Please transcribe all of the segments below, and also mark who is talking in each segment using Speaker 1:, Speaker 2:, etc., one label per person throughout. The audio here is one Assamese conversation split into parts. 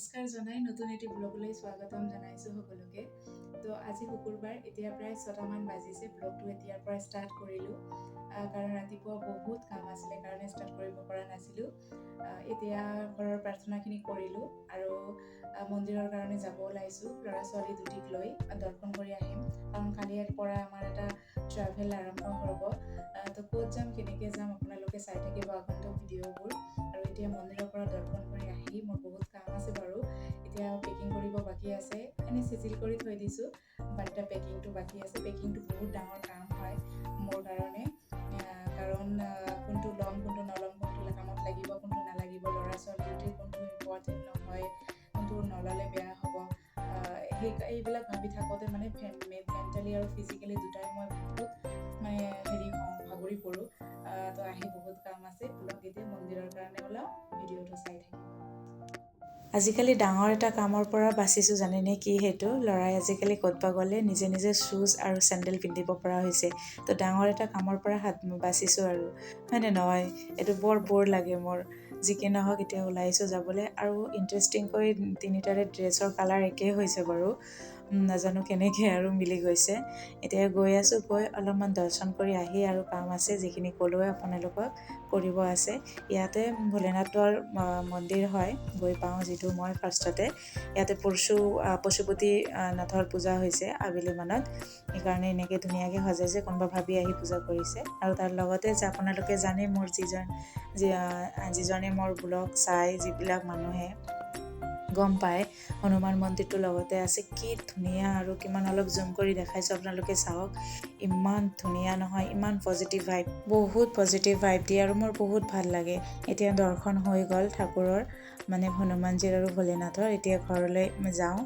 Speaker 1: নমস্কাৰ জনাই নতুন এটি ব্লগলৈ স্বাগতম জনাইছোঁ সকলোকে। তো আজি শুকুৰবাৰ, এতিয়া প্ৰায় 6টামান বাজিছে। ব্লগটো এতিয়াৰ পৰা ষ্টাৰ্ট কৰিলোঁ কাৰণ ৰাতিপুৱা বহুত কাম আছিলে কাৰণে ষ্টাৰ্ট কৰিব পৰা নাছিলোঁ। এতিয়া ঘৰৰ প্ৰাৰ্থনাখিনি কৰিলোঁ আৰু মন্দিৰৰ কাৰণে যাব ওলাইছোঁ। ল'ৰা ছোৱালী দুটিক লৈ দৰ্শন কৰি আহিম কাৰণ কালিৰ পৰা আমাৰ এটা ট্ৰেভেল আৰম্ভ হ'ব। তো ক'ত যাম, কেনেকৈ যাম আপোনালোকে চাই থাকিব আগন্তুক ভিডিঅ'বোৰ। আৰু এতিয়া মন্দিৰৰ পৰা দৰ্শন কৰি আহি মোৰ বহুত কাম আছে বাৰু। এতিয়া পেকিং কৰিব বাকী আছে, এনেই চিজিল কৰি থৈ দিছোঁ, বাট এতিয়া পেকিংটো বাকী আছে। পেকিংটো বহুত ডাঙৰ কাম হয় মোৰ কাৰণে, কাৰণ কোনটো ল'ম কোনটো নল'ম, কোনটো কামত লাগিব কোনটো নালাগিব, ল'ৰা ছোৱালীৰ কোনটো ইম্পৰ্টেণ্ট নহয়, কোনটো নল'লে বেয়া হ'ব, এইবিলাক ভাবি থাকোঁতে মানে মেণ্টেলি আৰু ফিজিকেলি দুটাই মই বহুত ভাগৰি পৰোঁ। তো আহি বহুত কাম আছে। ব্লগেদি মন্দিৰৰ কাৰণে ওলাওঁ, ভিডিঅ'টো চাই থাকিম। আজিকালি ডাঙৰ এটা কামৰ পৰা বাচিছোঁ, জানেনে কি সেইটো? ল'ৰাই আজিকালি ক'তবা গ'লে নিজে নিজে শ্বুজ আৰু চেণ্ডেল পিন্ধিব পৰা হৈছে। তো ডাঙৰ এটা কামৰ পৰা বাচিছোঁ আৰু, হয়নে নহয়? এইটো বৰ বৰ লাগে মোৰ। যি কি নহওক এতিয়া ওলাইছোঁ যাবলৈ। আৰু ইণ্টাৰেষ্টিংকৈ তিনিটাৰে ড্ৰেছৰ কালাৰ একেই হৈছে বাৰু, নাজানো কেনেকৈ আৰু মিলি গৈছে। এতিয়া গৈ আছোঁ, গৈ অলপমান দৰ্শন কৰি আহি আৰু কাম আছে যিখিনি ক'লোৱে আপোনালোকক কৰিব আছে। ইয়াতে ভোলেনাথৰ মন্দিৰ হয়, গৈ পাওঁ যিটো মই ফাৰ্ষ্টতে। ইয়াতে পশুপতি নাথৰ পূজা হৈছে আবেলি মানত, সেইকাৰণে এনেকৈ ধুনীয়াকৈ সজাইছে। কোনোবা ভাবি আহি পূজা কৰিছে। আৰু তাৰ লগতে যে আপোনালোকে জানে মোৰ যিজনে মোৰ ব্লগ চাই, যিবিলাক মানুহে গম পায়, হনুমান মন্দিৰটোৰ লগতে আছে। কি ধুনীয়া, আৰু কিমান অলপ জুম কৰি দেখাইছোঁ, আপোনালোকে চাওক। ইমান ধুনীয়া নহয়, ইমান পজিটিভ ভাইব, বহুত পজিটিভ ভাইব দিয়ে আৰু মোৰ বহুত ভাল লাগে। এতিয়া দৰ্শন হৈ গ'ল ঠাকুৰৰ, মানে হনুমানজীৰ আৰু ভোলেনাথৰ। এতিয়া ঘৰলৈ যাওঁ,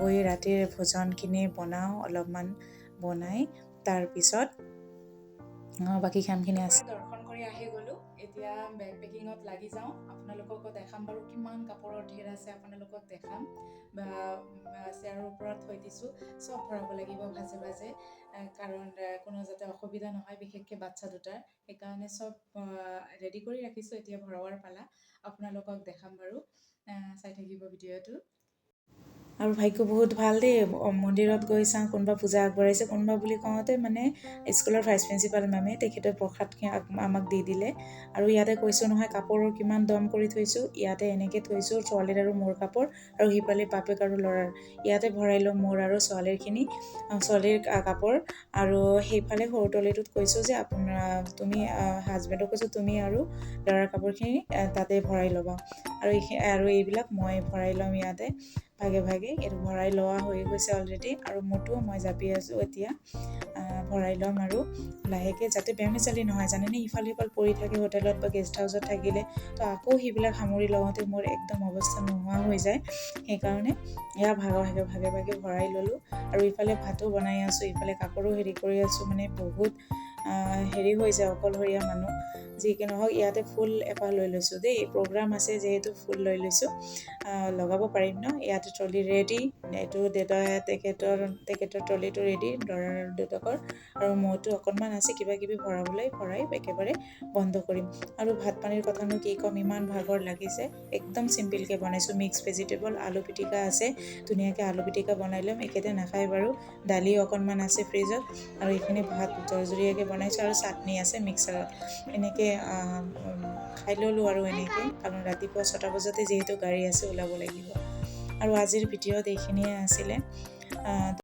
Speaker 1: গৈ ৰাতিৰ ভোজনখিনি বনাওঁ, অলপমান বনাই তাৰপিছত বাকী কামখিনি আছে। দৰ্শন কৰি আহি গ'লোঁ, এতিয়া বেগ পেকিঙত লাগি যাওঁ। আপোনালোককো দেখাম বাৰু, কিমান কাপোৰৰ ঢেৰ আছে আপোনালোকক দেখাম। চেয়াৰৰ ওপৰত থৈ দিছোঁ, চব ভৰাব লাগিব ভাজে ভাজে, কাৰণ কোনো যাতে অসুবিধা নহয়, বিশেষকৈ বাচ্ছা দুটাৰ। সেইকাৰণে চব ৰেডি কৰি ৰাখিছোঁ। এতিয়া ভৰোৱাৰ পালা, আপোনালোকক দেখাম বাৰু, চাই থাকিব ভিডিঅ'টো। আৰু ভাগ্য বহুত ভাল দেই, মন্দিৰত গৈ চাওঁ কোনোবা পূজা আগবঢ়াইছে। কোনোবা বুলি কওঁতে মানে স্কুলৰ ভাইচ প্ৰিন্সিপাল মেমে, তেখেতে প্ৰসাদ আমাক দি দিলে। আৰু ইয়াতে কৈছোঁ নহয়, কাপোৰৰ কিমান দম কৰি থৈছোঁ। ইয়াতে এনেকৈ থৈছোঁ ছোৱালীৰ আৰু মোৰ কাপোৰ, আৰু সিফালে বাপেক আৰু ল'ৰাৰ। ইয়াতে ভৰাই লওঁ মোৰ আৰু ছোৱালীৰ কাপোৰ। আৰু সেইফালে সৰু তলিটোত কৈছোঁ যে তুমি হাজবেণ্ডক কৈছোঁ তুমি আৰু ল'ৰাৰ কাপোৰখিনি তাতে ভৰাই ল'বা, আৰু এইবিলাক মই ভৰাই ল'ম ইয়াতে ভাগে ভাগে। এইটো ভৰাই লোৱা হৈ গৈছে অলৰেডি, আৰু মোৰতো মই জাপি আছোঁ। এতিয়া ভৰাই ল'ম আৰু লাহেকৈ, যাতে বেমেজালি নহয়, জানেনে? ইফাল সিফাল পৰি থাকে হোটেলত বা গেষ্ট হাউচত থাকিলে, তো আকৌ সেইবিলাক সামৰি লওঁতে মোৰ একদম অৱস্থা নোহোৱা হৈ যায়। সেইকাৰণে এয়া ভাগে ভাগে ভৰাই ল'লোঁ। আৰু ইফালে ভাতো বনাই আছোঁ, ইফালে কাপোৰো হেৰি কৰি আছোঁ। মানে বহুত হেৰি হৈ যায়, অকলশৰীয়া মানুহ। যি কি নহওক, ইয়াতে ফুল এপাহ লৈ লৈছোঁ দেই, প্ৰগ্ৰাম আছে যিহেতু ফুল লৈ লৈছোঁ, লগাব পাৰিম ন। ইয়াতে ট্ৰলি ৰেডি, এইটো তেখেতৰ ট্ৰলিটো ৰেডি, ল'ৰাৰ দেউতাকৰ। আৰু মইতো অকণমান আছে কিবা কিবি ভৰাই একেবাৰে বন্ধ কৰিম। আৰু ভাত পানীৰ কথানো কি ক'ম, ইমান ভাগৰ লাগিছে। একদম চিম্পলকৈ বনাইছোঁ, মিক্স ভেজিটেবল, আলু পিটিকা আছে, ধুনীয়াকৈ আলু পিটিকা বনাই ল'ম। একেতে নাখায় বাৰু। দালি অকণমান আছে ফ্ৰিজত, আৰু এইখিনি ভাত জৰজৰীয়াকৈ বনাইছোঁ, আৰু চাটনি আছে মিক্সাৰত। এনেকৈ খাই ল'লোঁ আৰু এনেকৈ, কাৰণ ৰাতিপুৱা 6টা বজাতে যিহেতু গাড়ী আছে ওলাব লাগিব। আৰু আজিৰ ভিডিঅ'ত এইখিনিয়ে আছিলে।